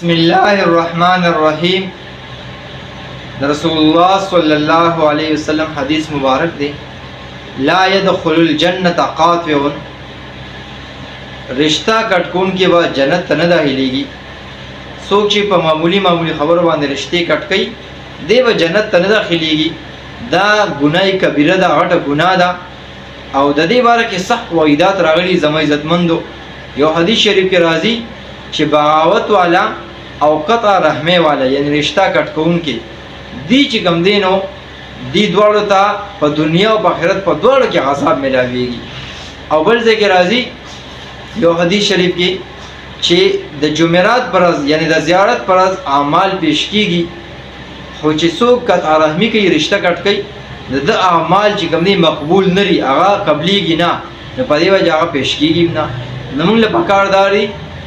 بسم الله الرحمن الرحیم رسول الله صلی الله علیه وسلم حدیث مبارک دی لا يدخل الجنة قاطع رشتہ کټکون کې به جنت ته نه داخليږي څوک چې په معمولی خبرو باندې رشتې کټ کوي دی به جنت ته نه داخليږي دا ګناه کبیره ده غټه ګناه ده او د دې باره کې سخت وعیدات راغلي زما عزتمندو یو حدیث شریف کې راځي چې بغاوت والا او قطع رحمه والا یعنی رشتہ کټکون کې دی چې کم دینو دی دواړو ته په دنیا او آخرت په دواړو کې عذاب ملاويږي او بل ځای کې راځي یو حدیث شریف کې چې د جمعرات پر ورځ یعنی د زیارت پر ورځ اعمال پیش کیږي خو چې څوک قطع رحمی کوي رشتہ کټ کوي د اعمال چې کوم دي مقبول نری هغه قبليږي نه په دې وجه هغه پیش کیږي نه موږ له پکارداري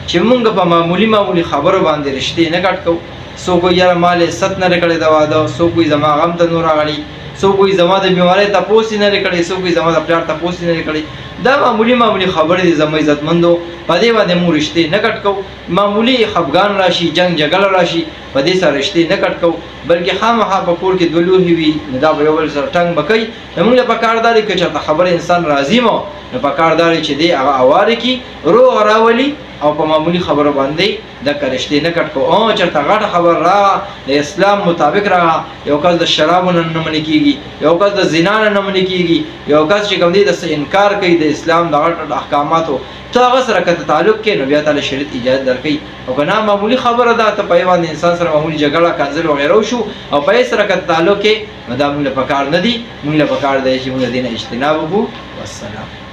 چې موږ په معمولی خبرو باندې رشتې نه کټ کوو سو کوئی یاره مال ست نه کړي دا واده سو کوئی زما غم ته نور غړي سو کوئی زما د بیماری تاسو نه کړي سو کوئی زما د پلار تاسو نه کړي دا معمولی خبرې د زما عزتمندو په دې باندې مو رشتې نه کټ کوو معمولی خفګان راشي جنگ جګړه راشي په دې سره رشتې نه کټ کوو بلکې خامخا په کور کې دلوهي وي دا به یو بل سره ټنګ بکای موږ له پکارداري کې چې خبره انسان راضي مو نه پکارداري چې دی هغه اواره کی روغ راولي او په معمولی خبرو باندې د کرشتې نه کټ کو او چرته غټه خبر را د اسلام مطابق را یو کس د شراب نه منې کیږي یو کس د زنا نه منې کیږي یو کس چې کوم دی د انکار کوي د اسلام د غټ احکاماتو ته هغه سره کته تعلق کې نو بیا تعالی شریعت اجازه درکړي او کنه معمولی خبره ده ته په یوه انسان سره معمولی جګړه کنځل وغیرہ شو او په سره کته تعلق کې مدام له پکار نه دي موږ له پکار دی چې موږ دینه اجتناب وکړو والسلام